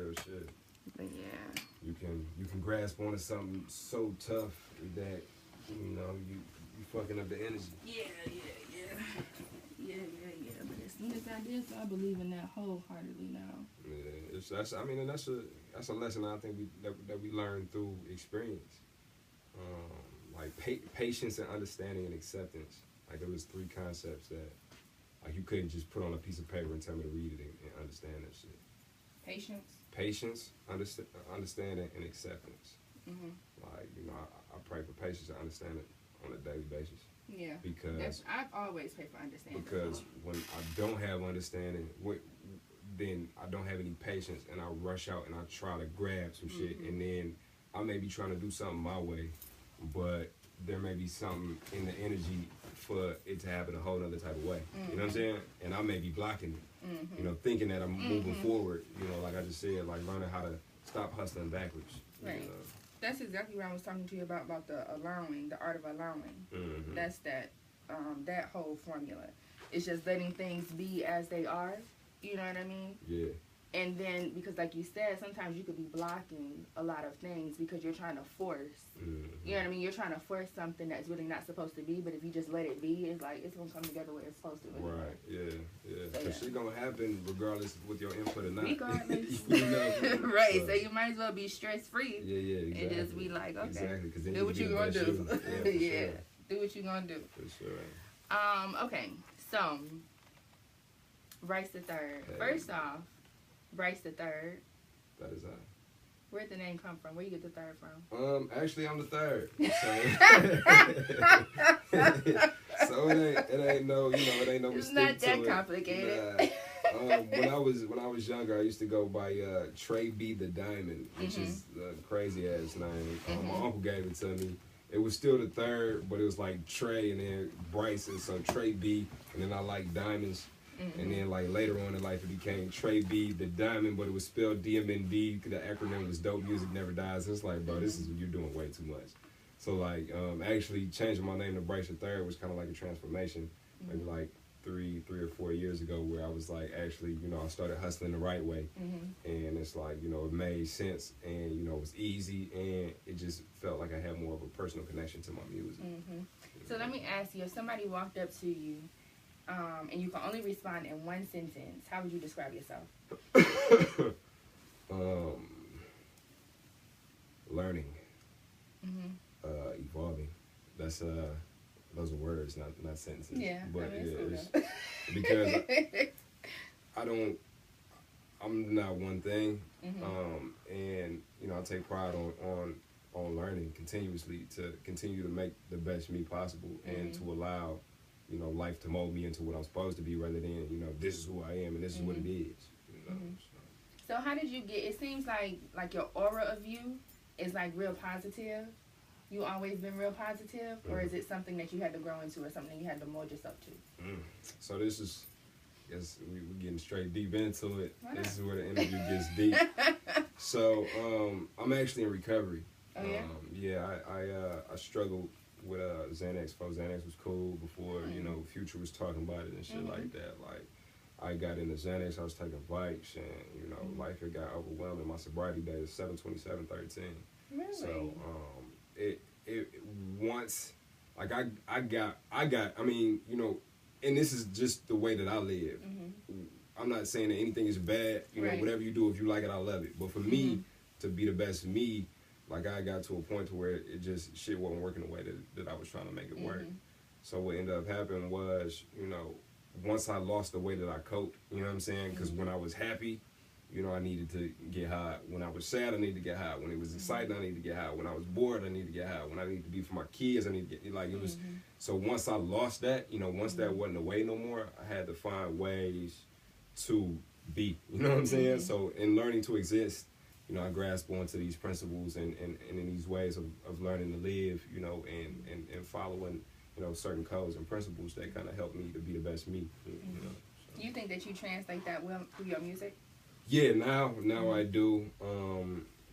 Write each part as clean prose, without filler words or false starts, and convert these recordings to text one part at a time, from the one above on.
real shit. But yeah. You can grasp onto something so tough that you fucking up the energy. Yeah. But as soon as I did, so I believe in that wholeheartedly now. Yeah, that's a lesson I think that we learn through experience. Like patience and understanding and acceptance. Like there was 3 concepts that like you couldn't just put on a piece of paper and tell me to read it and understand that shit. Patience, understanding, and acceptance. Mm-hmm. Like I pray for patience and understand it on a daily basis. Yeah. Because I've always prayed for understanding. Because when I don't have understanding, then I don't have any patience, and I rush out and I try to grab some shit, and then I may be trying to do something my way, but there may be something in the energy for it to happen a whole other type of way. You know what I'm saying? And I may be blocking it. Thinking that I'm moving forward. Like I just said, like learning how to stop hustling backwards. Right. That's exactly what I was talking to you about the allowing, the art of allowing. Mm-hmm. That's that whole formula. It's just letting things be as they are. You know what I mean? Yeah. And then, because like you said, sometimes you could be blocking a lot of things because you're trying to force. You know what I mean? You're trying to force something that's really not supposed to be, but if you just let it be, it's like, it's going to come together where it's supposed to. Right, yeah. So, Because shit going to happen regardless of with your input or not. Regardless. Right. So you might as well be stress-free. Yeah, exactly. And just be like, okay, exactly. Cause then do what you going to do. Yeah, sure. Do what you going to do. For sure. Okay, so, Bryce the Third. Hey. First off, Bryce the Third. That is I. Where'd the name come from? Where you get the third from? Actually, I'm the third. So it ain't no mistake. It's not that complicated. Nah. When I was younger, I used to go by Trey B the Diamond, which is a crazy ass name. My uncle gave it to me. It was still the third, but it was like Trey and then Bryce, and so Trey B, and then I like diamonds. And then like later on in life it became Trey B the Diamond, but it was spelled DMND. The acronym was Dope Music Never Dies. It's like, bro, this is you're doing way too much. So like actually changing my name to Bryce the Third was kind of like a transformation, maybe like three or 4 years ago, where I was like, actually, I started hustling the right way, and it's like, it made sense, and it was easy, and it just felt like I had more of a personal connection to my music. So let me ask you, if somebody walked up to you, and you can only respond in one sentence, how would you describe yourself? Learning, evolving. That's those are words, not sentences. Yeah, but it's because I'm not one thing, and I take pride on learning continuously to continue to make the best me possible, and to allow life to mold me into what I'm supposed to be, rather than this is who I am and this is what it is. So how did you get? It seems like your aura of you is like real positive. You always been real positive, or is it something that you had to grow into, or something you had to mold yourself to? So this is, yes, we're getting straight deep into it. This is where the interview gets deep. So I'm actually in recovery. Oh yeah. I struggled with Xanax. Before Xanax was cool, before Future was talking about it and shit like that. Like I got into Xanax, I was taking Vikes, and life had got overwhelming. My sobriety date is 7/27/13. Really? So it once, like I got I mean, and this is just the way that I live. I'm not saying that anything is bad, whatever you do, if you like it, I love it. But for me to be the best me, like I got to a point to where it just shit wasn't working the way that I was trying to make it work. So what ended up happening was, once I lost the way that I coped, you know what I'm saying? Because when I was happy, I needed to get high. When I was sad, I needed to get high. When it was exciting, I needed to get high. When I was bored, I needed to get high. When I needed to be for my kids, I needed to get, like, it was. So once I lost that, once that wasn't the way no more, I had to find ways to be, you know what I'm saying? So in learning to exist, I grasp onto these principles and in these ways of learning to live, and following, certain codes and principles that kind of help me to be the best me. So. You think that you translate that well through your music? Yeah, now I do,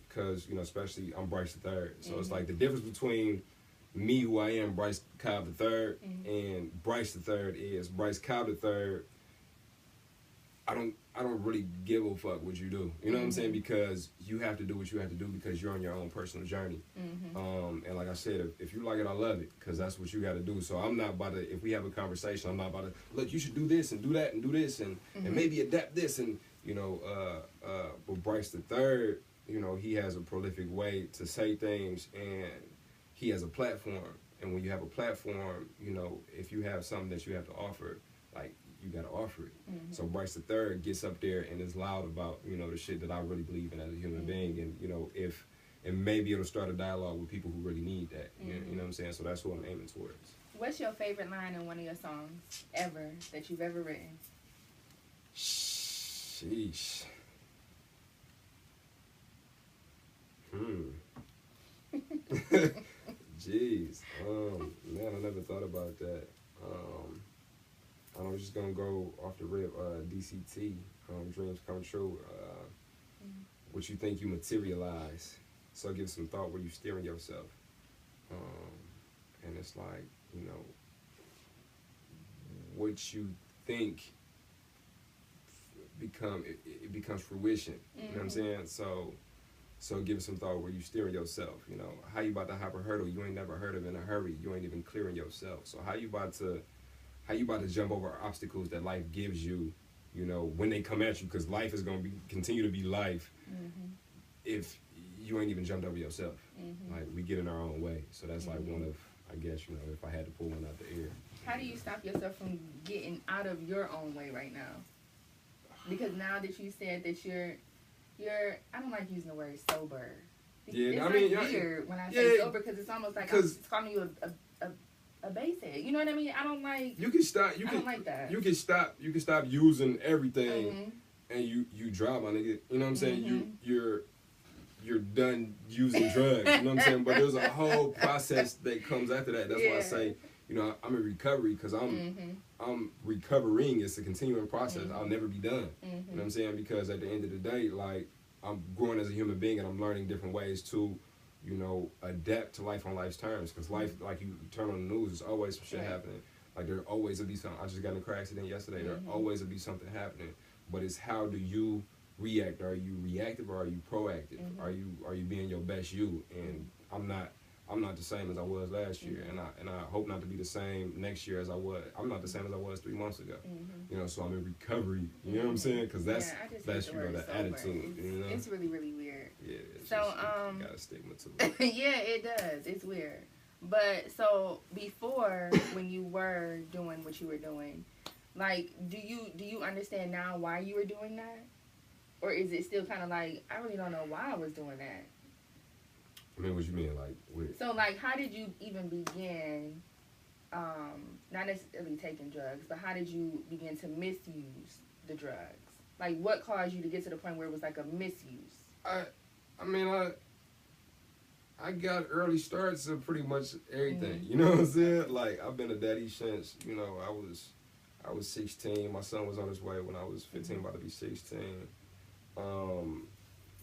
because especially I'm Bryce the Third, so it's like the difference between me, who I am, Bryce Cobb the Third, and Bryce the Third is Bryce Cobb the Third I don't really give a fuck what you do. You know what I'm saying? Because you have to do what you have to do because you're on your own personal journey. And like I said, if you like it, I love it because that's what you got to do. So I'm not about to, if we have a conversation, I'm not about to, look, you should do this and do that and do this and maybe adapt this. And, you know, but Bryce the Third, you know, he has a prolific way to say things and he has a platform. And when you have a platform, you know, if you have something that you have to offer, like, you got to offer it. So Bryce the Third gets up there and is loud about, you know, the shit that I really believe in as a human being. And, you know, and maybe it'll start a dialogue with people who really need that. You know what I'm saying? So that's what I'm aiming towards. What's your favorite line in one of your songs ever that you've ever written? Sheesh. Jeez. Man, I never thought about that. I'm just gonna go off the rip. DCT, Dreams Come True. What you think you materialize. So give some thought where you steering yourself. And it's like, you know, what you think it becomes fruition. You know what I'm saying? So give some thought where you steering yourself. You know, how you about to hop a hurdle you ain't never heard of in a hurry. You ain't even clearing yourself. So how you about to jump over obstacles that life gives you, you know, when they come at you, because life is going to continue to be life if you ain't even jumped over yourself. Like, we get in our own way. So that's like one of, I guess, you know, if I had to pull one out the air. How do you stop yourself from getting out of your own way right now? Because now that you said that you're I don't like using the word sober. Yeah, it's weird when I say sober because it's almost like I'm calling you a basehead. You know what I mean? I don't like. You can stop. I don't like that. You can stop using everything, and you drop on it. You know what I'm saying? You're done using drugs. You know what I'm saying? But there's a whole process that comes after that. That's why I say, you know, I'm in recovery because I'm recovering. It's a continuing process. I'll never be done. You know what I'm saying? Because at the end of the day, like, I'm growing as a human being and I'm learning different ways to, you know, adapt to life on life's terms. Because life, like, you turn on the news, there's always some shit happening. Like, there always will be something. I just got in a car accident yesterday. There always will be something happening. But it's how do you react? Are you reactive or are you proactive? Are you being your best you? And I'm not the same as I was last year, and I hope not to be the same next year as I was. I'm not the same as I was 3 months ago. You know, so I'm in recovery. You know what I'm saying? Because that's you know, the attitude. You know, it's really, really weird. Yeah. So got a stigma to it. Yeah, it does. It's weird. But so before, when you were doing what you were doing, like, do you understand now why you were doing that, or is it still kind of like, I really don't know why I was doing that? I mean, what you mean, like, with? So, like, how did you even begin, not necessarily taking drugs, but how did you begin to misuse the drugs? Like, what caused you to get to the point where it was like a misuse? I mean, I got early starts of pretty much everything. You know what I'm saying? Like, I've been a daddy since, you know, I was 16. My son was on his way when I was 15, about to be 16.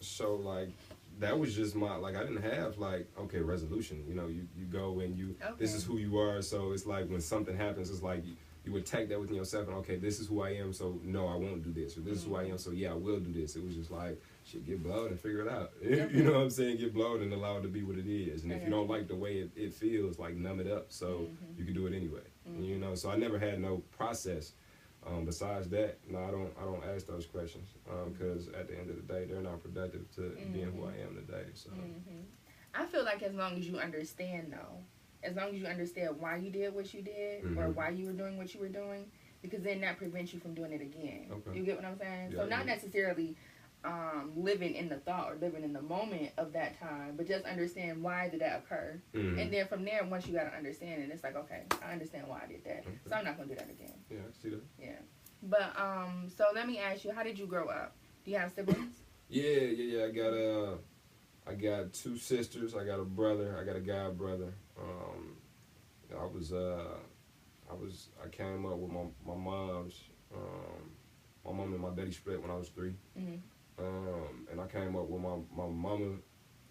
So, like, that was just my, like, I didn't have, like, okay, resolution. You know, you go and this is who you are. So it's like when something happens, it's like you attack that within yourself and, okay, this is who I am, so no, I won't do this. Or this is who I am, so yeah, I will do this. It was just like, shit, get blowed and figure it out. You know what I'm saying? Get blowed and allow it to be what it is. And if you don't like the way it feels, like, numb it up so you can do it anyway. You know, so I never had no process. Besides that, no, I don't ask those questions because at the end of the day, they're not productive to being who I am today. So I feel like as long as you understand, though, as long as you understand why you did what you did or why you were doing what you were doing, because then that prevents you from doing it again. Okay. You get what I'm saying? Yeah, so not necessarily living in the thought or living in the moment of that time, but just understand why did that occur. And then from there, once you got to understand it, it's like, okay, I understand why I did that. Okay. So I'm not going to do that again. Yeah, I see that. Yeah. But, so let me ask you, how did you grow up? Do you have siblings? Yeah. I got 2 sisters. I got a brother. I got a god brother. I came up with my mom's, my mom and my daddy split when I was 3. And I came up with my mama,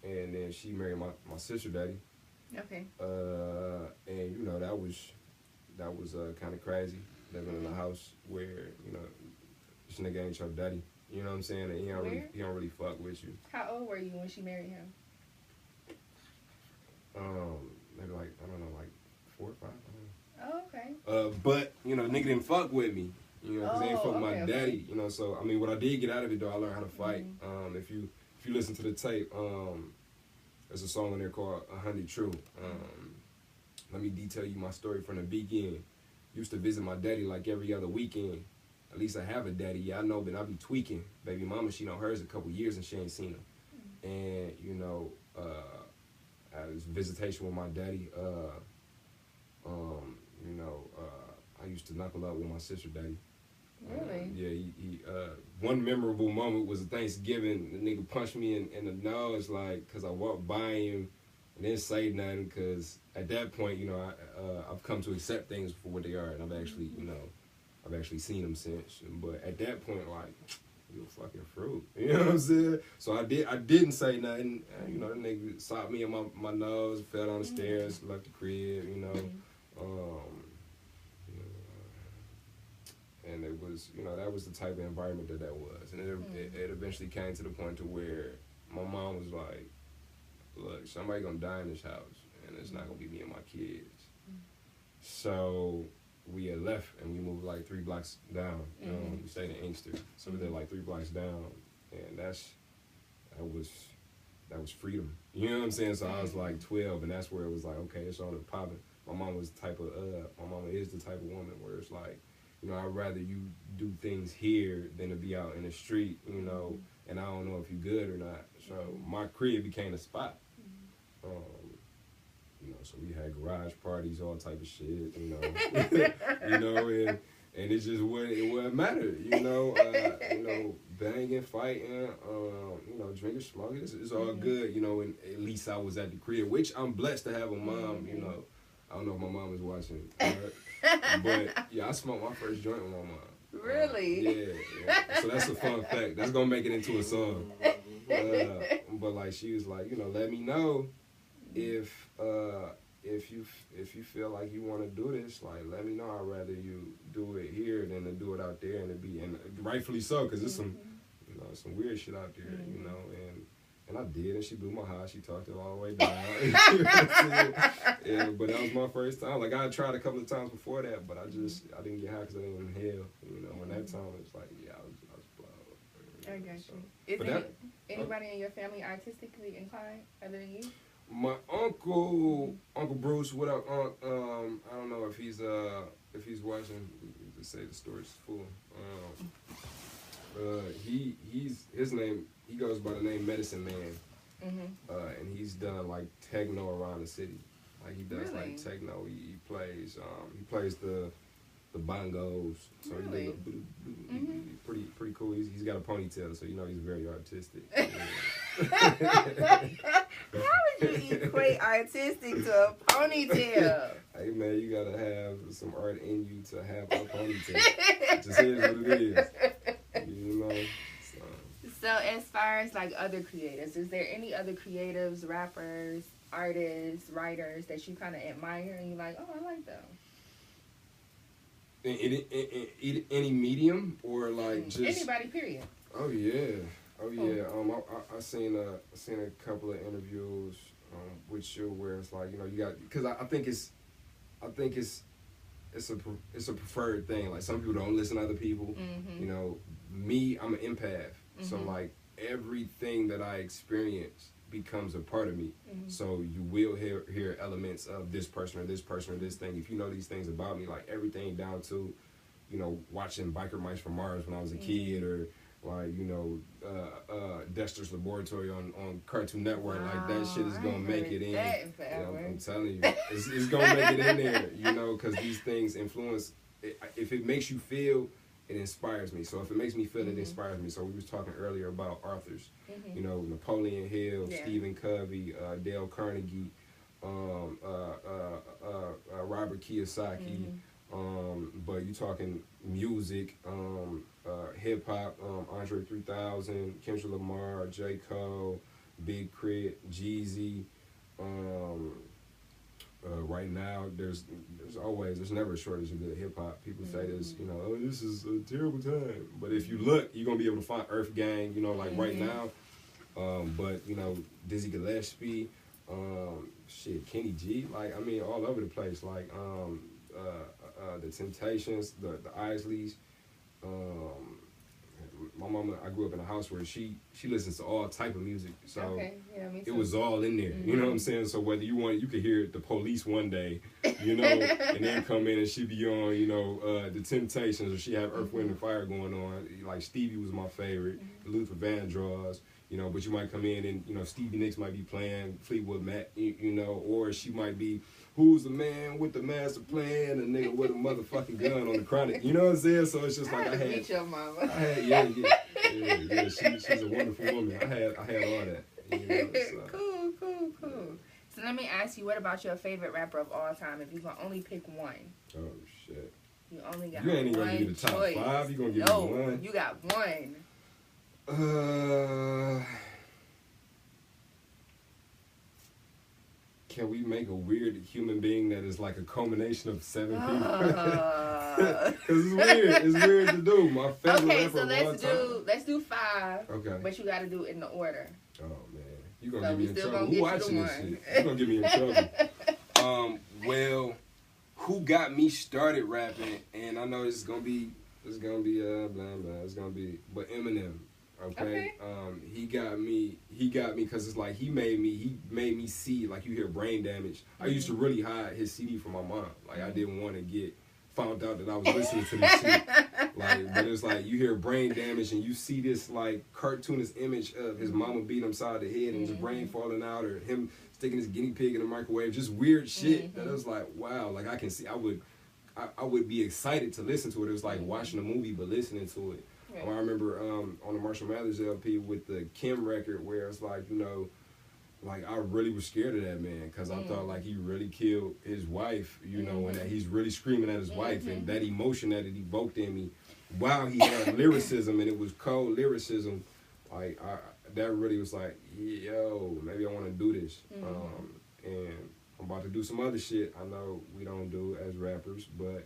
and then she married my sister daddy. Okay. And you know, that was kind of crazy, living in a house where, you know, this nigga ain't your daddy. You know what I'm saying? And he don't really fuck with you. How old were you when she married him? Maybe like, I don't know, like 4 or 5. Oh, okay. But you know, nigga didn't fuck with me. You know, because they ain't fuck with my daddy. You know, so I mean, what I did get out of it though, I learned how to fight. If you listen to the tape, there's a song in there called "100 True." Let me detail you my story from the beginning. Used to visit my daddy like every other weekend. At least I have a daddy, yeah, I know, but I be tweaking. Baby mama, she know hers a couple years and she ain't seen him. And, you know, I was visitation with my daddy. You know, I used to knuckle up with my sister daddy. Really? Yeah, he one memorable moment was a Thanksgiving. The nigga punched me in the nose, like, because I walked by him and didn't say nothing, because at that point, you know, I've come to accept things for what they are, and I've actually, you know, I've actually seen them since. But at that point, like, you a fucking fruit. You know what I'm saying? So I didn't say nothing. You know, the nigga socked me in my nose, fell down the stairs, left the crib, you know. And it was, you know, that was the type of environment that was. And it eventually came to the point to where my mom was like, look, somebody gonna die in this house, and it's not gonna be me and my kids. So we had left, and we moved like 3 blocks down. We stayed in Inkster, so we lived like 3 blocks down, and that was freedom. You know what I'm saying? So I was like 12, and that's where it was like, okay, it's on and popping. My mom is the type of woman where it's like, you know, I'd rather you do things here than to be out in the street, you know, and I don't know if you good or not. So my crib became a spot. You know, so we had garage parties, all type of shit, you know. You know, and it just wouldn't matter, you know. You know, banging, fighting, you know, drinking, smoking, it's all good, you know, and at least I was at the crib, which I'm blessed to have a mom, you know. I don't know if my mom is watching, but yeah, I smoked my first joint with my mom. Really? Yeah. So that's a fun fact. That's gonna make it into a song. But like, she was like, you know, let me know if you feel like you want to do this, like, let me know. I'd rather you do it here than to do it out there, and rightfully so, because there's some, you know, some weird shit out there, you know, and I did, and she blew my high. She talked it all the way down. You know what I'm saying? Yeah, but that was my first time. Like, I had tried a couple of times before that, but I didn't get high because I didn't inhale. You know, when that time it was like, yeah, I was blown. I got you. Is anybody in your family artistically inclined other than you? My Uncle Bruce, what up, Unc? I don't know if he's watching. To say the story's full. He goes by the name Medicine Man. And he's done like techno around the city. Like, he does like techno. He plays the bongos. So he pretty cool. He's got a ponytail, so you know he's very artistic. How would you equate artistic to a ponytail? Hey man, you gotta have some art in you to have a ponytail. Just is what it is. You know. So as far as like other creatives, is there any other creatives, rappers, artists, writers that you kind of admire and you're like, oh, I like them? In any medium or like just anybody? Period. Oh yeah. I seen a couple of interviews with you where it's like, you know, you got, because I think it's a preferred thing. Like, some people don't listen to other people. You know, me, I'm an empath. So like, everything that I experience becomes a part of me. So you will hear elements of this person or this person or this thing. If you know these things about me, like everything down to, you know, watching Biker Mice from Mars when I was a kid, or like, you know, Dexter's Laboratory on Cartoon Network, like that shit is gonna make it in. Yeah, I'm telling you, it's gonna make it in there, you know, because these things influence. If it makes you feel, it inspires me. So if it makes me feel, it inspires me. So we was talking earlier about authors, you know, Napoleon Hill, Stephen Covey, Dale Carnegie, Robert Kiyosaki. But you talking music, hip hop, Andre 3000, Kendrick Lamar, J. Cole, Big Crit, Jeezy, right now, there's never a shortage of good hip hop. People say this, you know, oh, this is a terrible time. But if you look, you're gonna be able to find Earth Gang, you know, like right now. But you know, Dizzy Gillespie, Kenny G, like I mean, all over the place. Like the Temptations, the Isleys. My mama, I grew up in a house where she listens to all type of music, so it was all in there. You know what I'm saying? So whether you could hear the Police one day, you know, and then come in and she be on, you know, the Temptations, or she have Earth, Wind and Fire going on. Like Stevie was my favorite, Luther Vandross, you know. But you might come in and, you know, Stevie Nicks might be playing Fleetwood Mac, you know, or she might be, who's the man with the master plan, a nigga with a motherfucking gun on the Chronic. You know what I'm saying? So it's just like I had. Meet your mama. Yeah. She's a wonderful woman. I had all that. You know, so. Cool. So let me ask you, what about your favorite rapper of all time? If you can only pick one. Oh shit. You only got one. You ain't even gonna give me the top choice. 5. You gonna give me one? You got one. Can we make a weird human being that is like a culmination of 7 people? Because it's weird. It's weird to do. My favorite rapper of all time. Let's do 5. Okay. But you got to do it in the order. Oh man, you gonna get me in trouble. Who watching this shit? You gonna get me in trouble. Well, who got me started rapping? And I know it's gonna be blah blah. It's gonna be, but Eminem. Okay. He got me because it's like he made me see, like, you hear Brain Damage. I used to really hide his CD from my mom. Like, I didn't want to get found out that I was listening to this shit. Like, but it's like you hear Brain Damage and you see this like cartoonist image of his mama beating him side of the head and his brain falling out, or him sticking his guinea pig in the microwave, just weird shit. That was like, wow, like I can see, I would be excited to listen to it. It was like watching a movie but listening to it. I remember on the Marshall Mathers LP with the Kim record, where it's like, you know, like I really was scared of that man, because I thought like he really killed his wife, you know, and that he's really screaming at his wife, and that emotion that it evoked in me while he had lyricism, and it was cold lyricism, like that really was like, yo, maybe I want to do this. And I'm about to do some other shit I know we don't do as rappers, but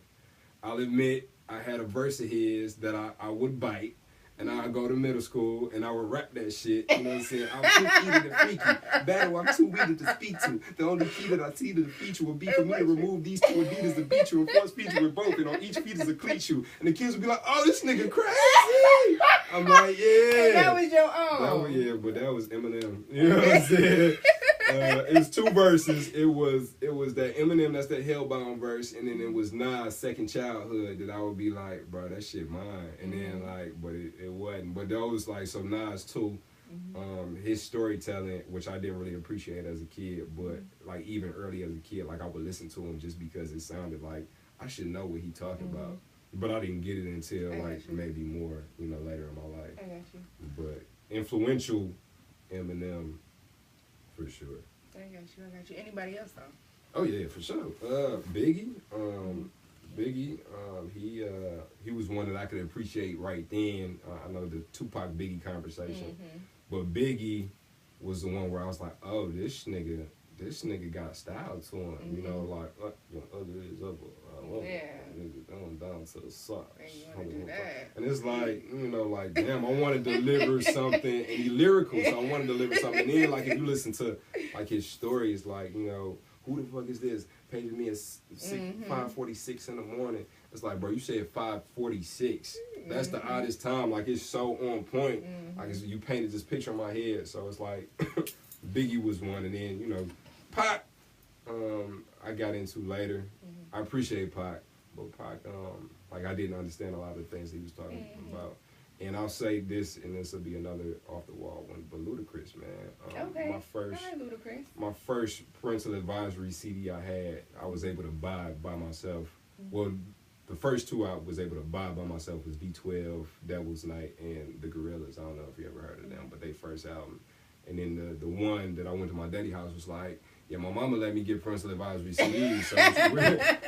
I'll admit I had a verse of his that I would bite, and I'd go to middle school and I would rap that shit. You know what I'm saying? I'm too heated to freaky. Battle, I'm too weeded to speak to. The only key that I see to the feature would be for me to remove these 2 Adidas to beat you and force feed you with both, and on each feet is a cleat shoe. And the kids would be like, oh, this nigga crazy. I'm like, yeah. And that was your own. Yeah, but that was Eminem. You know what I'm saying? It was 2 verses. It was that Eminem, that's that Hellbound verse, and then it was Nas' Second Childhood that I would be like, bro, that shit mine. And then like, but it wasn't. But those, like, so Nas too, his storytelling, which I didn't really appreciate as a kid, but like even early as a kid, like I would listen to him just because it sounded like I should know what he talking about. But I didn't get it until like maybe more, you know, later in my life. I got you. But influential Eminem. For sure. I got you. Anybody else though? Oh yeah, for sure. Biggie. He was one that I could appreciate right then. I know the Tupac Biggie conversation, but Biggie was the one where I was like, oh, this nigga got style to him. You know, like ugly is up. Nigga down to the socks. And it's like, you know, like, damn, I want to deliver something, and he lyrical, so I want to deliver something. And then, like, if you listen to, like, his stories, like, you know, who the fuck is this? Paging me at 5:46 in the morning. It's like, bro, you said 5:46. That's the oddest time. Like, it's so on point. Like, you painted this picture in my head. So it's like, Biggie was one, and then, you know, Pac, I got into later. I appreciate Pac, but Pac, like, I didn't understand a lot of the things he was talking about. And I'll say this, and this will be another off the wall one, but Ludacris, man. My first parental advisory CD I had, I was able to buy by myself. Well, the first 2 I was able to buy by myself was V12, Devil's Night, and The Gorillaz. I don't know if you ever heard of them, but they first album. And then the one that I went to my daddy's house was like, yeah, my mama let me get parental advisory CDs. So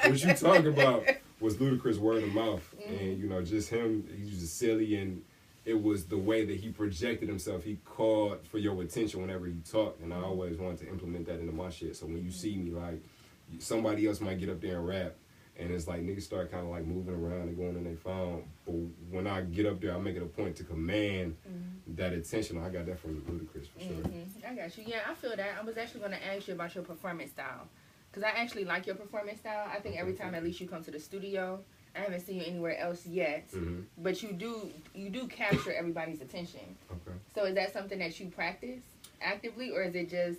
what you talking about was Ludacris word of mouth. And, you know, just him, he's just silly, and it was the way that he projected himself. He called for your attention whenever he talked, and I always wanted to implement that into my shit. So when you see me, like, somebody else might get up there and rap, and it's like niggas start kind of like moving around and going in their phone. But when I get up there, I make it a point to command that attention. I got that from Ludacris for sure. I got you. Yeah, I feel that. I was actually going to ask you about your performance style, because I actually like your performance style. I think every time at least you come to the studio, I haven't seen you anywhere else yet, but you do capture everybody's attention. Okay. So is that something that you practice actively, or is it just,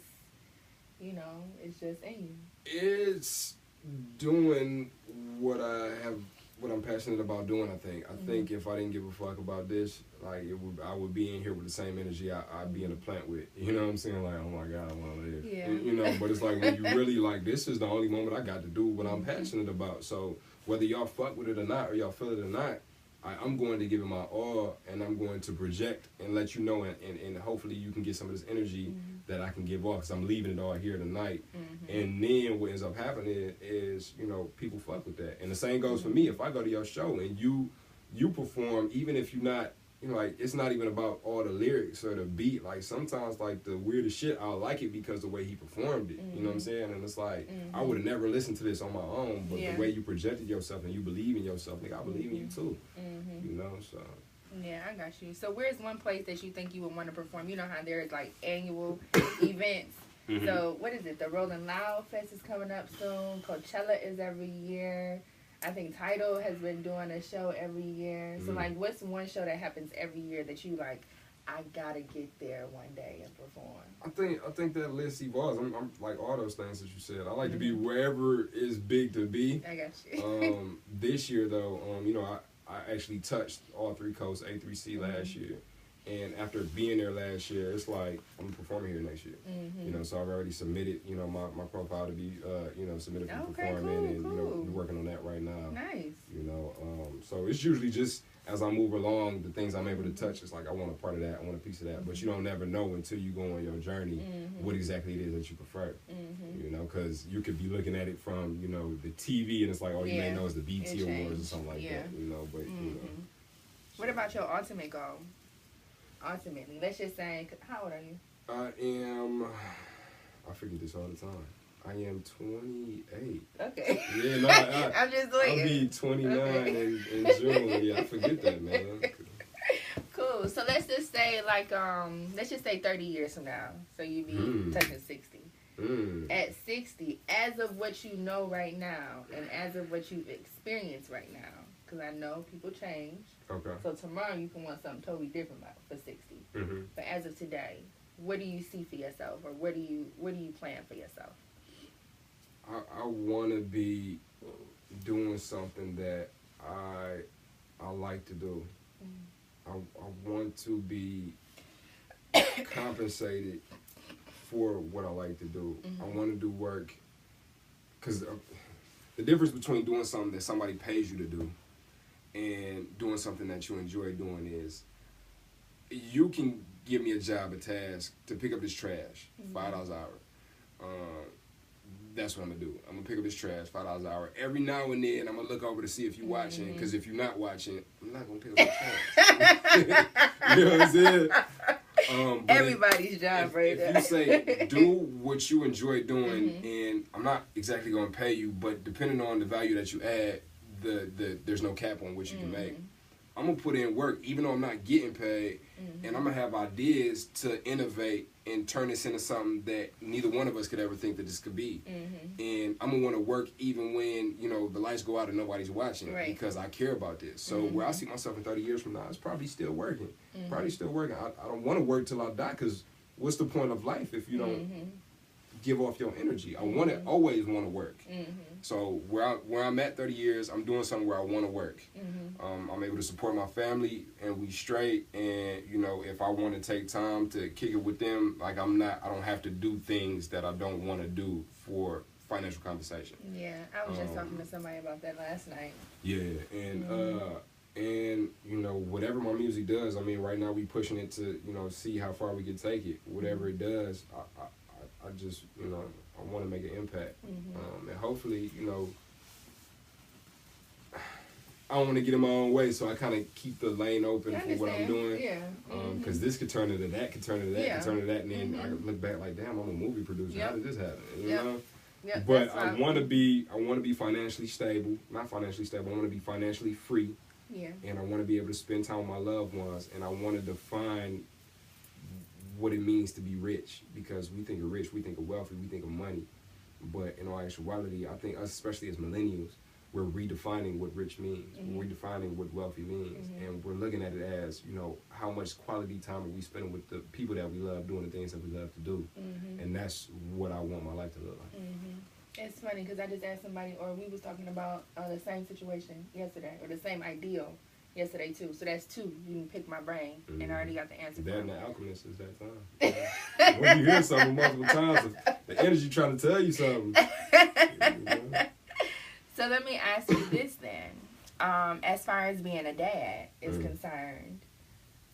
you know, it's just in you? It's doing what I'm passionate about doing. I think if I didn't give a fuck about this, like I would be in here with the same energy I'd be in a plant with. You know what I'm saying? Like, oh my God, I want to live. Yeah. You know, but it's like when you really like, this is the only moment I got to do what I'm passionate about. So whether y'all fuck with it or not, or y'all feel it or not, I'm going to give it my all, and I'm going to project and let you know, and hopefully you can get some of this energy that I can give off, because I'm leaving it all here tonight. And then what ends up happening is, you know, people fuck with that. And the same goes for me. If I go to your show and you perform, even if you're not, you know, like, it's not even about all the lyrics or the beat. Like, sometimes, like, the weirdest shit, I'll like it because the way he performed it. You know what I'm saying? And it's like, I would have never listened to this on my own, but the way you projected yourself and you believe in yourself, nigga, I believe in you too. You know, so. Yeah, I got you. So where's one place that you think you would want to perform? You know how there's, like, annual events. So what is it? The Rolling Loud Fest is coming up soon. Coachella is every year. I think Tidal has been doing a show every year. So, like, what's one show that happens every year that you, like, I gotta get there one day and perform? I think that list evolves. I'm like all those things that you said. I like to be wherever is big to be. I got you. This year, though, you know, I actually touched all 3 coasts, A3C last year. And after being there last year, it's like, I'm performing here next year. You know, so I've already submitted, you know, my profile to be, you know, submitted for performing. And, you know, we're working on that right now. Nice. You know, so it's usually just, as I move along, the things I'm able to touch, it's like, I want a part of that, I want a piece of that. But you don't never know until you go on your journey what exactly it is that you prefer. You know, because you could be looking at it from, you know, the TV, and it's like, all you may know is the BT Awards or something like that. You know, but, you know. What about your ultimate goal? Ultimately, let's just say, how old are you? I forget this all the time. I am 28. Okay. Yeah, no, I'm just looking. I'll be 29 in June. Yeah, I forget that, man. Cool. So let's just say, like, let's just say 30 years from now. So you be touching 60. At 60, as of what you know right now, and as of what you've experienced right now, because I know people change. Okay. So tomorrow you can want something totally different for 60. But as of today, what do you see for yourself, or what do you plan for yourself? I want to be doing something that I like to do. I want to be compensated for what I like to do. I want to do work, because the difference between doing something that somebody pays you to do and doing something that you enjoy doing is, you can give me a job, a task, to pick up this trash, $5 an hour. That's what I'm going to do. I'm going to pick up this trash, $5 an hour. Every now and then, I'm going to look over to see if you're watching, because if you're not watching, I'm not going to pick up the trash. You know what I'm saying? Everybody's job right there. If you say, do what you enjoy doing, and I'm not exactly going to pay you, but depending on the value that you add, there's no cap on what you can make. I'm going to put in work, even though I'm not getting paid, and I'm going to have ideas to innovate and turn this into something that neither one of us could ever think that this could be. And I'm going to want to work even when, you know, the lights go out and nobody's watching, because I care about this. So where I see myself in 30 years from now, it's probably still working. Probably still working. I don't want to work till I die, because what's the point of life if you don't give off your energy? I always want to work. So where I'm at 30 years, I'm doing something where I want to work. I'm able to support my family, and we straight. And, you know, if I want to take time to kick it with them, like, I don't have to do things that I don't want to do for financial compensation. Yeah, I was just talking to somebody about that last night. Yeah, and you know, whatever my music does, I mean, right now we pushing it to, you know, see how far we can take it. Whatever it does, I just, you know, I want to make an impact. And hopefully, you know, I don't want to get in my own way, so I kind of keep the lane open for what I'm doing. Yeah. Because this could turn into that, could turn into that, could turn into that, and then I could look back like, damn, I'm a movie producer. How did this happen? You know? Yep, but I want to be financially stable. Not financially stable. I want to be financially free. Yeah. And I want to be able to spend time with my loved ones. And I want to define what it means to be rich, because we think of rich, we think of wealthy, we think of money. But in all actuality, I think us, especially as millennials, we're redefining what rich means. Mm-hmm. We're redefining what wealthy means. Mm-hmm. And we're looking at it as, how much quality time are we spending with the people that we love, doing the things that we love to do. Mm-hmm. And that's what I want my life to look like. Mm-hmm. It's funny because I just asked somebody, or we was talking about the same situation yesterday, or the same ideal yesterday too. So that's two. You can pick my brain, mm-hmm. and I already got the answer. That and The Alchemist is that time. When you hear something multiple times, the energy trying to tell you something. So let me ask you this then. As far as being a dad is concerned,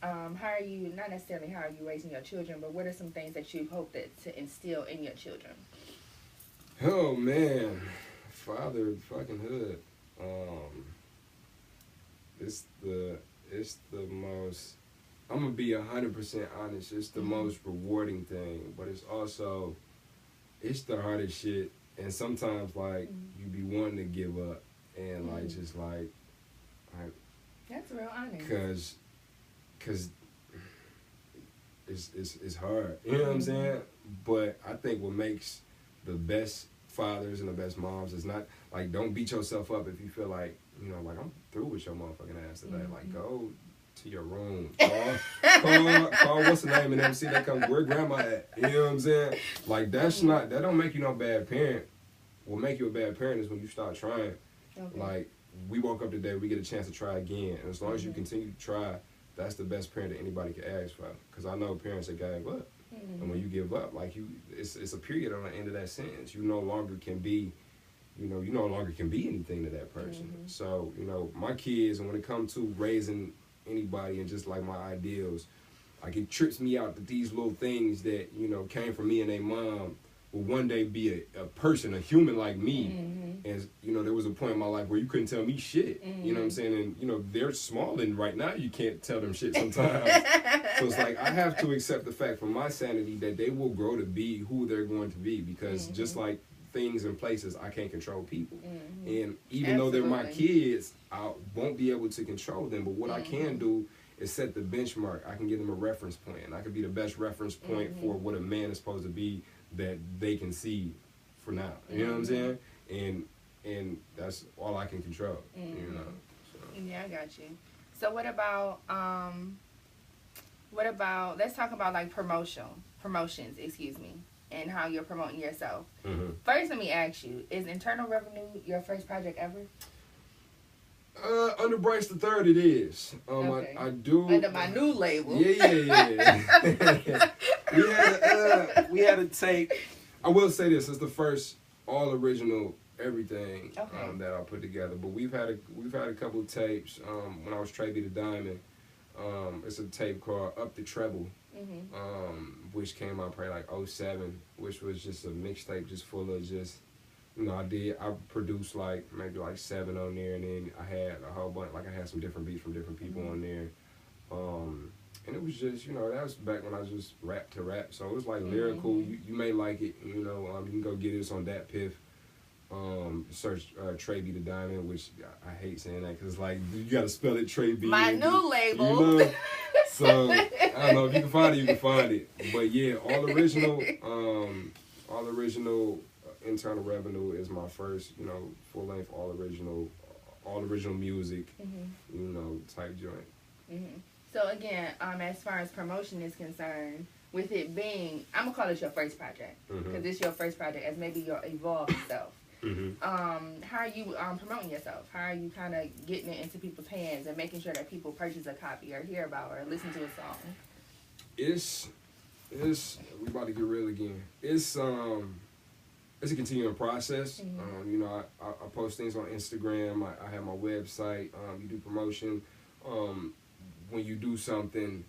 how are you, not necessarily how are you raising your children, but what are some things that you hope to instill in your children? Oh, man. Father fucking hood. It's the most, I'm going to be 100% honest, it's the most rewarding thing, but it's the hardest shit. And sometimes, you be wanting to give up and, that's real honest. Cause it's hard. You know what I'm saying? But I think what makes the best fathers and the best moms is not, don't beat yourself up if you feel like, I'm through with your motherfucking ass today. Go to your room. Call what's the name of them? See, that come, where grandma at? You know what I'm saying? That don't make you no bad parent. What make you a bad parent is when you start trying. Okay. We woke up today, we get a chance to try again. And as long as you continue to try, that's the best parent that anybody can ask for. Because I know parents that gave up. Mm-hmm. And when you give up, it's a period on the end of that sentence. You no longer can be anything to that person. Mm-hmm. So, my kids, and when it comes to raising anybody and just my ideals, it trips me out that these little things that, came from me and their mom will one day be a person, a human like me. Mm-hmm. And, there was a point in my life where you couldn't tell me shit. Mm-hmm. You know what I'm saying? And, they're small, and right now you can't tell them shit sometimes. So it's I have to accept the fact for my sanity that they will grow to be who they're going to be, because just like things and places, I can't control people. Mm-hmm. And even though they're my kids, I won't be able to control them. But what I can do is set the benchmark. I can give them a reference point. I can be the best reference point for what a man is supposed to be that they can see for now. You know what I'm saying? And that's all I can control. So. Yeah, I got you. So what about let's talk about promotions, and how you're promoting yourself. Mm-hmm. First, let me ask you, is Internal Revenue your first project ever? Under Bryce the Third, it is. Okay. I do under my new label. Yeah. we had a tape. I will say this: it's the first all original everything that I put together. But we've had a couple of tapes. When I was Trey B the Diamond, it's a tape called Up the Treble, which came out probably 2007, which was just a mixtape just full of just. I produced maybe 7 on there, and then I had a whole bunch, I had some different beats from different people on there. And it was just, that was back when I was just rap to rap. So it was lyrical. You may like it, you can go get it. It's on Dat Piff. Search Trey B the Diamond, which I hate saying that because you gotta spell it Trey B. My new label. So I don't know if you can find it, you can find it. But yeah, all original. Internal Revenue is my first, full length, all original music, type joint. Mm-hmm. So again, as far as promotion is concerned, with it being, I'm gonna call it your first project because it's your first project as maybe your evolved self. Mm-hmm. How are you promoting yourself? How are you kind of getting it into people's hands and making sure that people purchase a copy or hear about or listen to a song? It's we about to get real again. It's a continuing process. Mm-hmm. I post things on Instagram. I have my website. You do promotion. When you do something,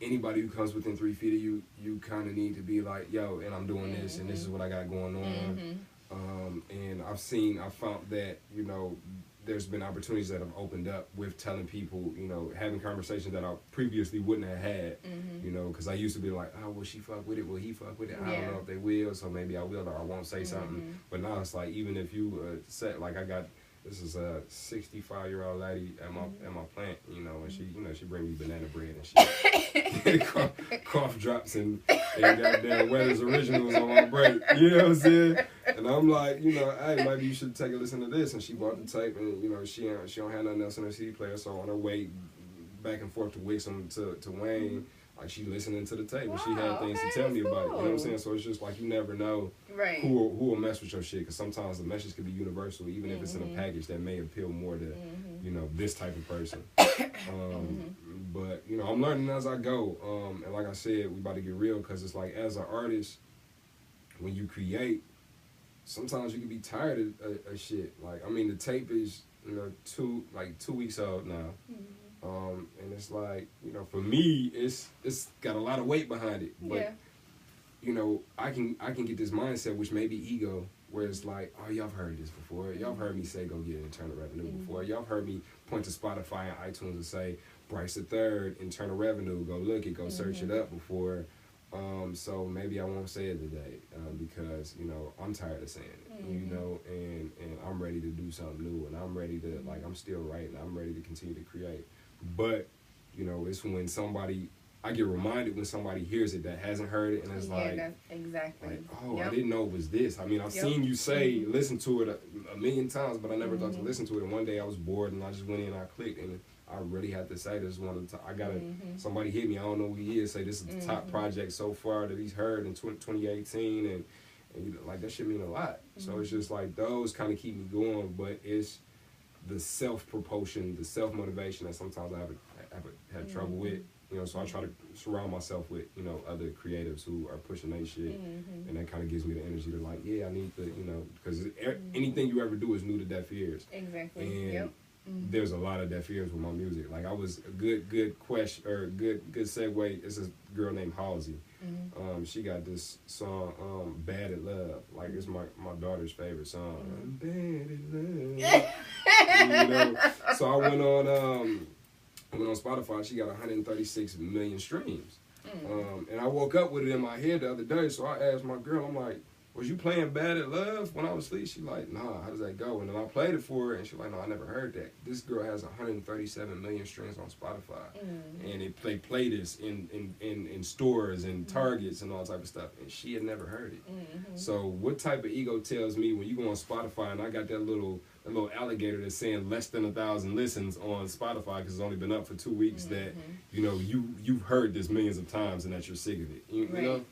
anybody who comes within 3 feet of you, you kind of need to be like, yo, and I'm doing this, and this is what I got going on. And I found that, there's been opportunities that have opened up with telling people, you know, having conversations that I previously wouldn't have had, you know, because I used to be like, oh, will she fuck with it? Will he fuck with it? I don't know if they will, so maybe I will or I won't say something. But now it's like, even if you like I got, this is a 65-year-old lady at my plant, you know, and she bring me banana bread and shit. cough drops and goddamn Weather's Originals on my break. You know what I'm saying? And I'm like, you know, hey, maybe you should take a listen to this. And she bought the tape, and you know, she don't have nothing else in her CD player, so on her way back and forth to Wixom to Wayne, like she listening to the tape, and she had things to tell me about it. You know what I'm saying? So it's just like you never know who will mess with your shit, because sometimes the message can be universal, even if it's in a package that may appeal more to you know, this type of person. But you know, I'm learning as I go. And like I said, we about to get real, because it's like, as an artist, when you create, sometimes you can be tired of shit. Like, I mean, the tape is, you know, 2 weeks old now. And it's like, you know, for me, it's got a lot of weight behind it. But you know, I can get this mindset, which may be ego, where it's like, oh, y'all have heard this before. Y'all have heard me say go get internal revenue before. Y'all have heard me point to Spotify and iTunes and say Bryce the Third, internal revenue, go look it, go search it up before. So maybe I won't say it today, because, you know, I'm tired of saying it, you know, and I'm ready to do something new, and I'm ready to, like, I'm still writing, I'm ready to continue to create. But, you know, it's when I get reminded when somebody hears it that hasn't heard it, and it's like, oh, I didn't know it was this. I mean, I've seen you say, listen to it a million times, but I never thought to listen to it. And one day I was bored, and I just went in and I clicked, and I really had to say this one. I gotta, somebody hit me, I don't know who he is, say this is the top project so far that he's heard in 2018, and you know, like, that shit mean a lot. So it's just like, those kind of keep me going, but it's the self-propulsion, the self-motivation that sometimes I have had trouble with. You know, so I try to surround myself with, you know, other creatives who are pushing their shit, and that kind of gives me the energy to, like, yeah, I need to, you know, because anything you ever do is new to deaf ears. And there's a lot of deaf ears with my music. Like, I was a good question, or good segue. It's a girl named Halsey. She got this song, Bad at Love. Like, it's my daughter's favorite song. I'm bad at love. You know, so I went on Spotify. She got 136 million streams. And I woke up with it in my head the other day, so I asked my girl, I'm like, was you playing Bad at Love when I was asleep? She like, nah, how does that go? And then I played it for her, and she like, no, I never heard that. This girl has 137 million streams on Spotify. And they play this in stores and Targets and all type of stuff, and she had never heard it. So what type of ego tells me when you go on Spotify, and I got that little alligator that's saying less than 1,000 listens on Spotify because it's only been up for 2 weeks, that, you know, you've heard this millions of times and that you're sick of it. You know?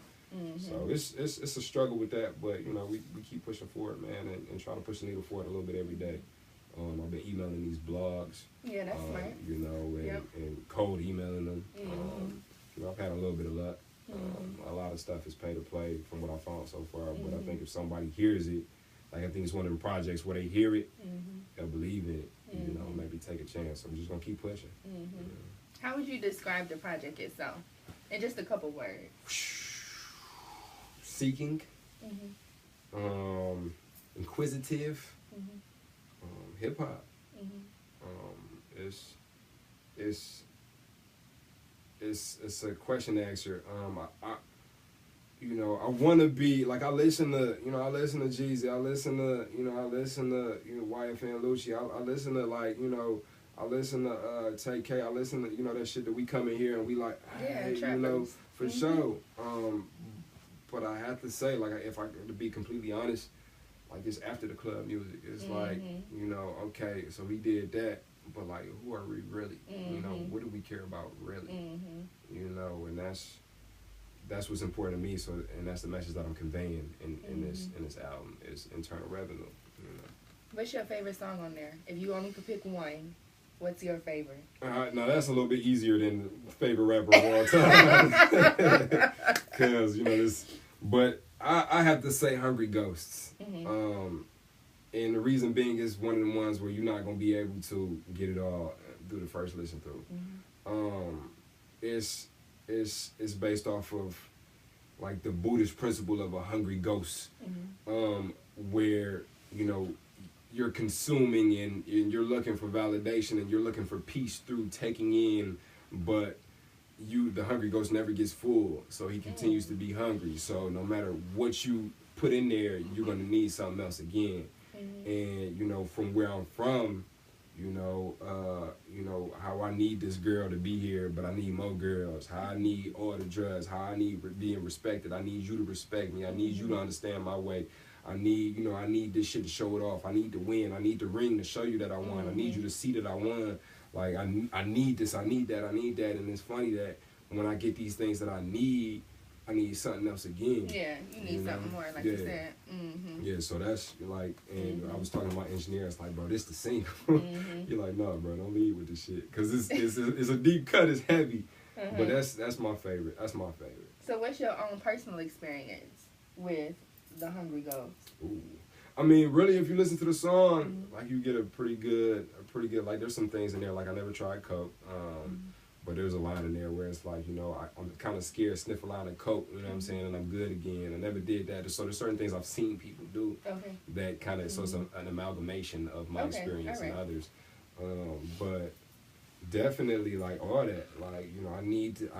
So it's a struggle with that, but, you know, we keep pushing forward, man, and trying to push the needle forward a little bit every day. I've been emailing these blogs. Yeah, that's smart. You know, and cold emailing them. You know, I've had a little bit of luck. A lot of stuff is pay to play from what I found so far, but I think if somebody hears it, like, I think it's one of them projects where they hear it, they'll believe in it, you know, maybe take a chance. So I'm just going to keep pushing. You know. How would you describe the project itself in just a couple words? Seeking, inquisitive, hip hop. It's a question answer. You know, I want to be like, I listen to Jeezy, I listen to YFN Lucci, I listen to, like, you know, I listen to Tay-K, I listen to, you know, that shit that we come in here and we like, hey, you know, for sure. But I have to say, like, if I to be completely honest, like, this after the club music, it's like, you know, okay, so we did that, but, like, who are we really? You know, what do we care about really? You know, and that's what's important to me. So, and that's the message that I'm conveying in this album, is internal revenue. You know. What's your favorite song on there? If you only could pick one, what's your favorite? Now that's a little bit easier than favorite rapper of all time, because, you know, this. But I have to say Hungry Ghosts. And the reason being is one of the ones where you're not gonna be able to get it all through the first listen through. It's based off of, like, the Buddhist principle of a hungry ghost, where, you know, you're consuming and you're looking for validation and you're looking for peace through taking in, but the hungry ghost never gets full, so he continues to be hungry. So no matter what you put in there, you're gonna need something else again. And you know, from where I'm from, you know how I need this girl to be here, but I need more girls. How I need all the drugs. How I need being respected. I need you to respect me. I need you to understand my way. I need this shit to show it off. I need to win. I need the ring to show you that I won. I need you to see that I won. Like, I need this, I need that. And it's funny that when I get these things that I need something else again. Yeah, you need something more, like you said. Yeah, so that's like, and I was talking to my engineer, it's like, bro, this the single. You're like, no, bro, don't leave with this shit. Because it's a deep cut, it's heavy. But that's my favorite. That's my favorite. So what's your own personal experience with The Hungry Ghost? Ooh. I mean, really, if you listen to the song, like, you get a pretty good, like, there's some things in there, like, I never tried coke, but there's a line in there where it's like, you know, I'm kind of scared, sniff a line of coke, you know what I'm saying, and I'm good again. I never did that. So there's certain things I've seen people do that kind of, so it's an amalgamation of my experience and others. But definitely, like, all that, like, you know, I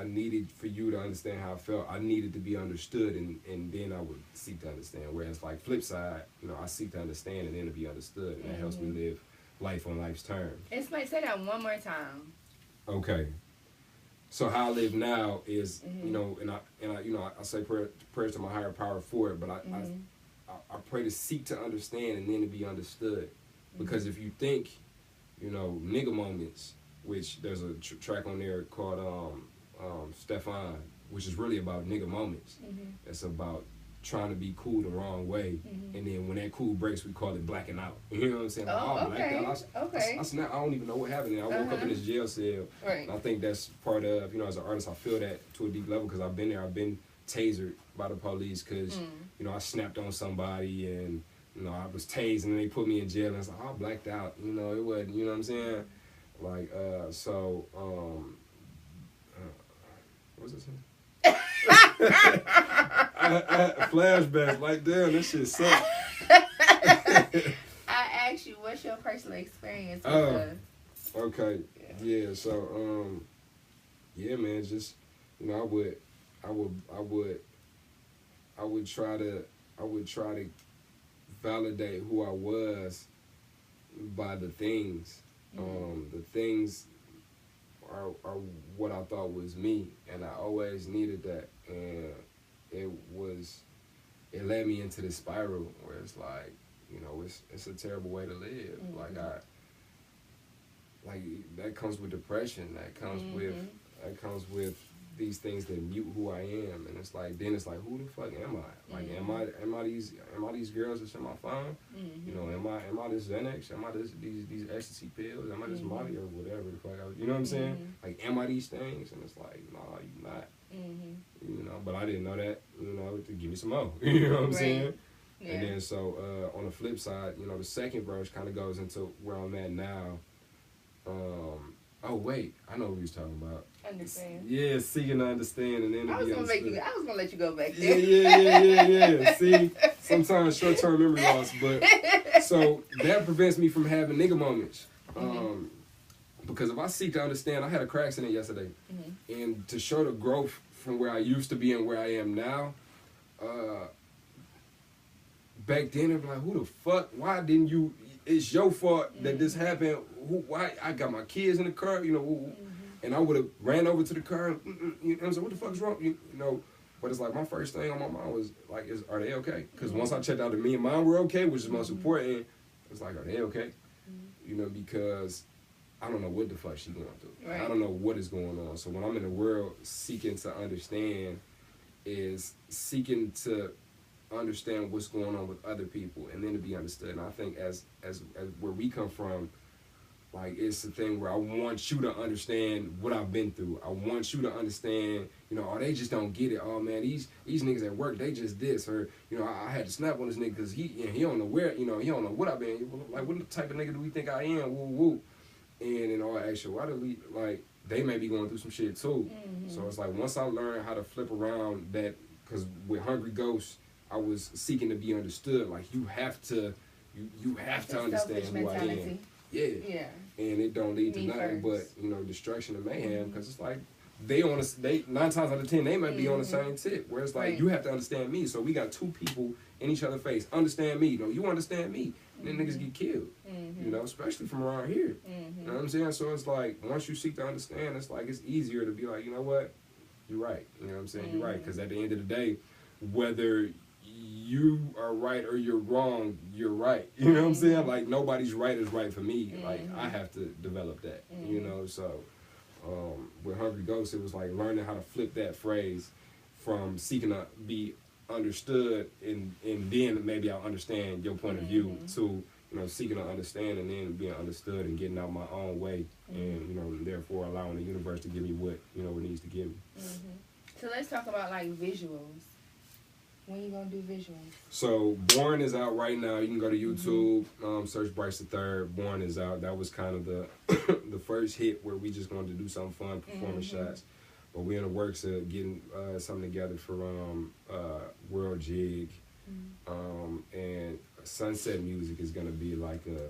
needed for you to understand how I felt. I needed to be understood, and then I would seek to understand. Whereas, like, flip side, you know, I seek to understand and then to be understood, and that helps me live life on life's terms. Say that one more time. Okay. So how I live now is, you know, and I you know, I say prayers to my higher power for it, but I pray to seek to understand and then to be understood, because if you think, you know, nigga moments, which there's a track on there called Stefan, which is really about nigga moments. It's about trying to be cool the wrong way, and then when that cool breaks, we call it blacking out. You know what I'm saying? I snap. I don't even know what happened. I woke up in this jail cell. Right. And I think that's part of, you know, as an artist, I feel that to a deep level because I've been there. I've been tasered by the police because, you know, I snapped on somebody and, you know, I was tased and they put me in jail and it's like, I blacked out. You know, it wasn't, you know what I'm saying? Like, what's this saying? I flashbacks, like, damn, this shit sucks. I asked you, what's your personal experience with okay. Yeah, so, yeah, man, just, you know, I would try to validate who I was by the things. The things are what I thought was me, and I always needed that, and it led me into this spiral where it's like, you know, it's a terrible way to live. Like that comes with depression, that comes with these things that mute who I am, and it's like, then it's like, who the fuck am I? Like, am I these girls that's in my phone? You know, am I this Xanax? Am I these ecstasy pills? Am I this Molly or whatever the fuck you know what I'm saying? Like, am I these things? And it's like, nah, you not. You know, but I didn't know that, you know, to give me some more. You know what I'm saying? Yeah. And then so on the flip side, you know, the second verse kind of goes into where I'm at now. Oh wait, I know what he was talking about. Understand. Yeah, seeking to understand and then to be understood. I was gonna let you go back there. Yeah. See, sometimes short-term memory loss, but so that prevents me from having nigga moments. Because if I seek to understand, I had a car accident yesterday, and to show the growth from where I used to be and where I am now, back then I'm like, who the fuck? Why didn't you? It's your fault that this happened. Why? I got my kids in the car, you know, and I would have ran over to the car. You know, I said, what the fuck's wrong? You know, but it's like my first thing on my mind was like, are they okay? Because once I checked out that me and mine were okay, which is most important, it's like, are they okay? You know, because I don't know what the fuck she's going through. Right. I don't know what is going on. So when I'm in the world seeking to understand, is seeking to understand what's going on with other people and then to be understood. And I think as where we come from, like, it's a thing where I want you to understand what I've been through. I want you to understand, you know, oh, they just don't get it. Oh man, these niggas at work, they just this, or, you know, I had to snap on this nigga because he don't know where, you know, he don't know what I've been. Like, what type of nigga do we think I am? Woo woo. And in all actuality, like, they may be going through some shit too. So it's like, once I learned how to flip around that, because with Hungry Ghosts, I was seeking to be understood. Like, you have to you have to understand who I am. Yeah. Yeah. And it don't lead to nothing but, you know, destruction and mayhem, because it's like they 9 times out of 10 they might be on the same tip, where it's like you have to understand me. So we got two people in each other's face. Understand me. No, you understand me. And then niggas get killed. You know, especially from around here. You know what I'm saying? So it's like once you seek to understand, it's like it's easier to be like, you know what? You're right. You know what I'm saying? You're right. Because at the end of the day, whether you are right or you're wrong, you're right. You know what I'm saying? Like, nobody's right is right for me. Like, I have to develop that. You know, so with Hungry Ghost, it was like learning how to flip that phrase from seeking to be understood and then maybe I'll understand your point of view to, you know, seeking to understand and then being understood and getting out my own way and, you know, therefore allowing the universe to give me what, you know, it needs to give me. So let's talk about like visuals. When you gonna do visuals? So Born is out right now. You can go to YouTube, search Bryce the Third. Born is out. That was kind of the the first hit where we just wanted to do something fun, performance shots. But we're in the works of getting something together for World Jig, and Sunset Music is gonna be like a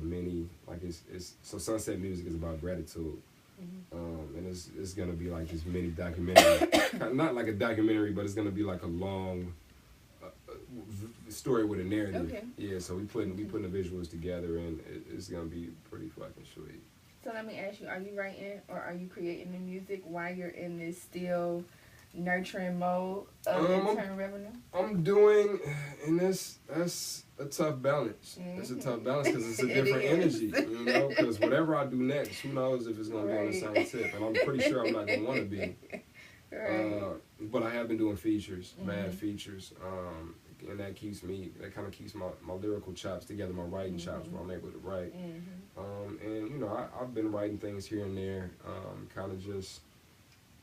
mini, like it's so Sunset Music is about gratitude. And it's gonna be like this mini documentary, not like a documentary, but it's gonna be like a long story with a narrative. Okay. Yeah, so we putting the visuals together, and it's gonna be pretty fucking sweet. So let me ask you: are you writing or are you creating the music while you're in this still nurturing mode of internal revenue? I'm doing, and that's a tough balance. It's a tough balance because it's a different energy, you know. Because whatever I do next, who knows if it's gonna be on the same tip, and I'm pretty sure I'm not gonna want to be. But I have been doing features, mad features, and that kind of keeps my lyrical chops together, my writing chops, where I'm able to write. And you know, I've been writing things here and there, kind of just.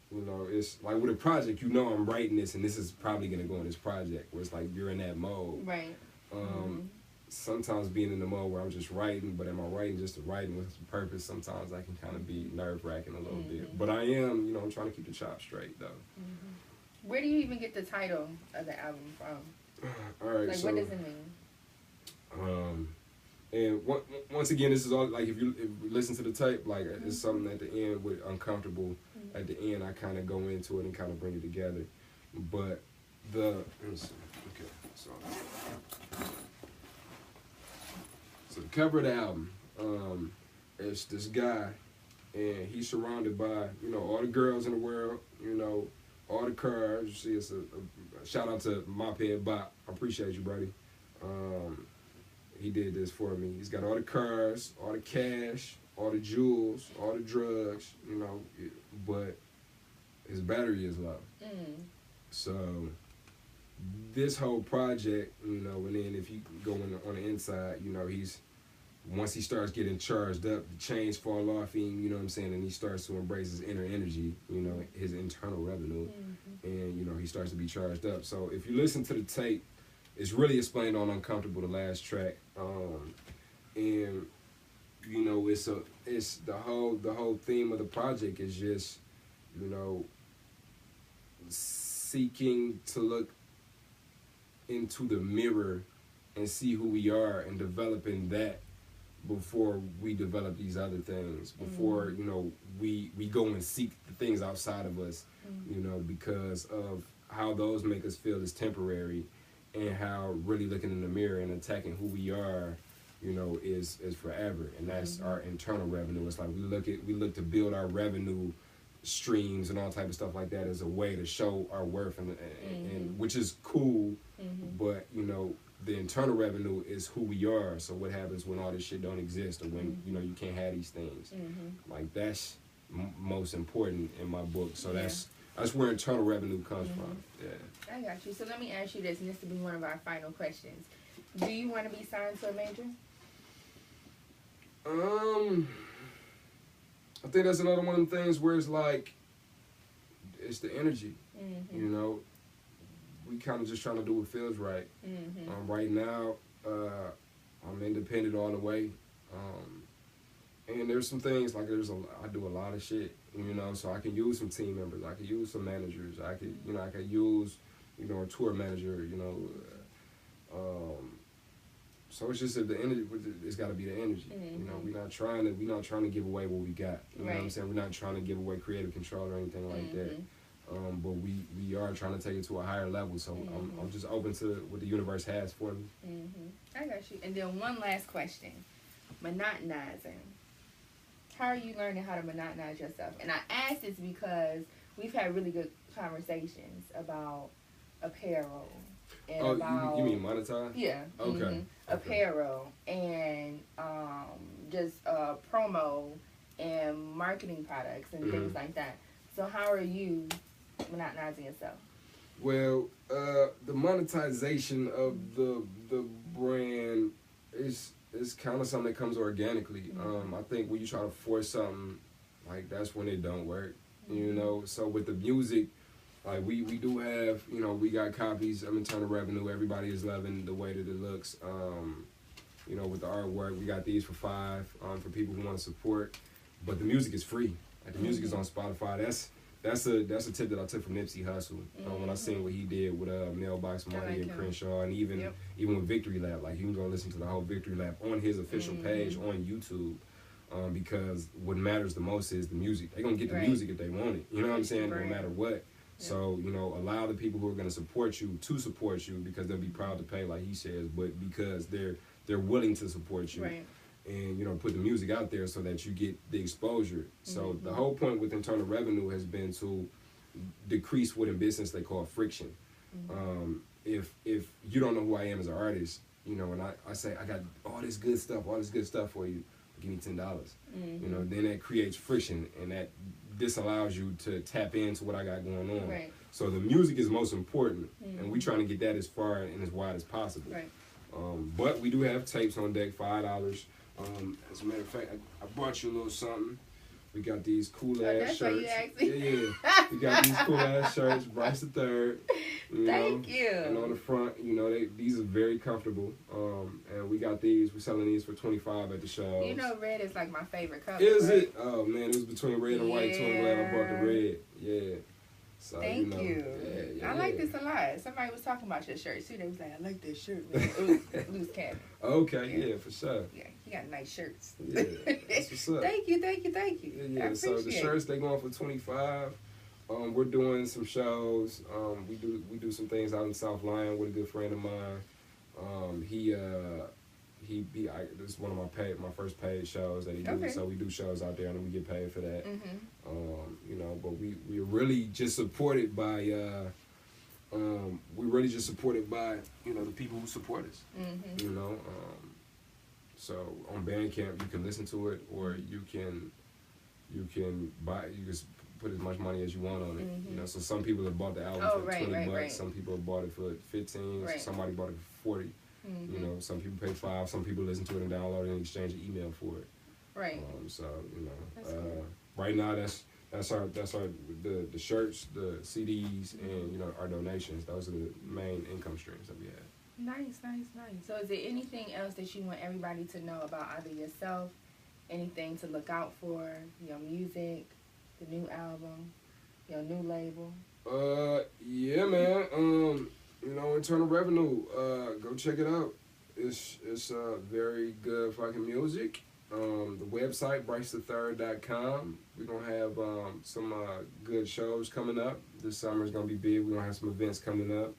You know, it's like with a project, you know I'm writing this, and this is probably going to go in this project, where it's like you're in that mode. Right. Sometimes being in the mode where I'm just writing, but am I writing just to writing with a purpose? Sometimes I can kind of be nerve-wracking a little bit. But I am, you know, I'm trying to keep the chops straight, though. Where do you even get the title of the album from? All right, like, so... what does it mean? And once again, this is all, like, if you listen to the tape, like, it's something at the end with Uncomfortable. At the end, I kind of go into it and kind of bring it together. But let me see. Okay, so the cover of the album, it's this guy, and he's surrounded by, you know, all the girls in the world, you know, all the cars. You see, it's a shout out to Mophead Bop. I appreciate you, buddy. He did this for me. He's got all the cars, all the cash, all the jewels, all the drugs, you know, but his battery is low. So this whole project, you know, and then if you go on the inside, you know, once he starts getting charged up, the chains fall off him, you know what I'm saying, and he starts to embrace his inner energy, you know, his internal revenue, and, you know, he starts to be charged up. So if you listen to the tape, it's really explained on Uncomfortable, the last track, and you know, it's the whole theme of the project is just, you know, seeking to look into the mirror and see who we are and developing that before we develop these other things, before, you know, we go and seek the things outside of us, you know, because of how those make us feel is temporary, and how really looking in the mirror and attacking who we are, you know, is forever. And that's our internal revenue. It's like we look to build our revenue streams and all type of stuff like that as a way to show our worth, and which is cool, but, you know, the internal revenue is who we are. So what happens when all this shit don't exist, or when, you know, you can't have these things? Like, that's most important in my book. So that's where internal revenue comes from. Yeah. I got you. So let me ask you this, and this will be one of our final questions. Do you want to be signed to a major? I think that's another one of the things where it's like, it's the energy. You know, we kind of just trying to do what feels right. Right now, I'm independent all the way. And there's some things, like I do a lot of shit, you know, so I can use some team members, I can use some managers, I could use, you know, a tour manager, you know, So it's just that the energy. It's got to be the energy. You know, we're not trying to give away what we got. You know what I'm saying? We're not trying to give away creative control or anything like that. But we are trying to take it to a higher level. So I'm just open to what the universe has for me. I got you. And then one last question: monotonizing. How are you learning how to monotonize yourself? And I ask this because we've had really good conversations about apparel. And you mean monetize? Yeah. Okay. Apparel and just promo and marketing products and things like that. So how are you monotonizing yourself? Well, the monetization of the brand is kind of something that comes organically. I think when you try to force something, like that's when it don't work. You know, so with the music, like we do have, you know, we got copies of Internal Revenue. Everybody is loving the way that it looks. You know, with the artwork, we got these for $5 for people who want to support. But the music is free. Like the music is on Spotify. That's a tip that I took from Nipsey Hussle when I seen what he did with Mailbox Money and Crenshaw, and even with Victory Lap. Like you can go listen to the whole Victory Lap on his official page on YouTube. Because what matters the most is the music. They're gonna get the music if they want it. You know what I'm saying? No matter what. So, you know, allow the people who are going to support you because they'll be proud to pay, like he says, but because they're willing to support you. And, you know, put the music out there so that you get the exposure. So the whole point with Internal Revenue has been to decrease what in business they call friction. If you don't know who I am as an artist, you know, and I say, I got all this good stuff for you, give me $10. You know, then that creates friction, and that disallows you to tap into what I got going on. So the music is most important, and we trying to get that as far and as wide as possible. But we do have tapes on deck, $5. As a matter of fact, I brought you a little something. We got these cool ass shirts. Yeah. We got these cool ass shirts. Bryce the Third. Thank you. And on the front, you know, these are very comfortable. And we got these. We're selling these for $25 at the show. You know, red is like my favorite color. Is it? Oh man, it was between red and white. So I'm glad I brought the red. Yeah. So, Thank you. I like this a lot. Somebody was talking about your shirt too. They was like, I like this shirt, man. It was loose cannon. Okay, yeah, for sure. Yeah, you got nice shirts. Yeah, that's what's up. Thank you. Yeah. So the shirts, they going for $25. We're doing some shows. We do some things out in South Lyon with a good friend of mine. This is one of my first paid shows that he do. So we do shows out there and we get paid for that. You know, but we're really just supported by you know, the people who support us. You know, so on Bandcamp you can listen to it, or you can just put as much money as you want on it. You know, so some people have bought the album for $20. Some people have bought it for $15. Somebody bought it for $40. You know, some people pay $5. Some people listen to it and download it and exchange an email for it. So you know, cool. Right now that's the shirts, the CDs, and you know, our donations. Those are the main income streams that we have. Nice. So is there anything else that you want everybody to know about either yourself, anything to look out for, your music, the new album, your new label? Yeah, man. You know, Internal Revenue, go check it out. It's very good fucking music. The website, BryceTheThird.com. We're going to have some good shows coming up. This summer is going to be big. We're going to have some events coming up.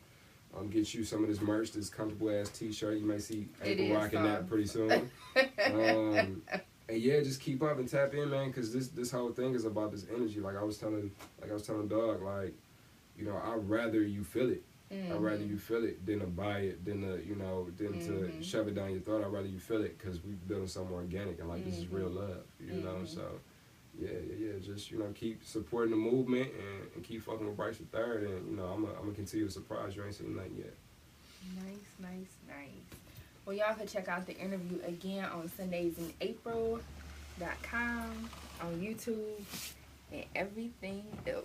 Get you some of this merch, this comfortable ass t-shirt. You may see April rocking that pretty soon. And yeah, just keep up and tap in, man, because this whole thing is about this energy. Like I was telling Dog, like, you know, I'd rather you feel it. I'd rather you feel it than to buy it, than to shove it down your throat. I'd rather you feel it, because we're building something organic, and like this is real love, you know. So yeah, just, you know, keep supporting the movement and keep fucking with Bryce the Third, and you know, I'm gonna continue to surprise you. I ain't seen nothing yet. Nice. Well, y'all can check out the interview again on SundaysInApril.com, on YouTube, and everything else.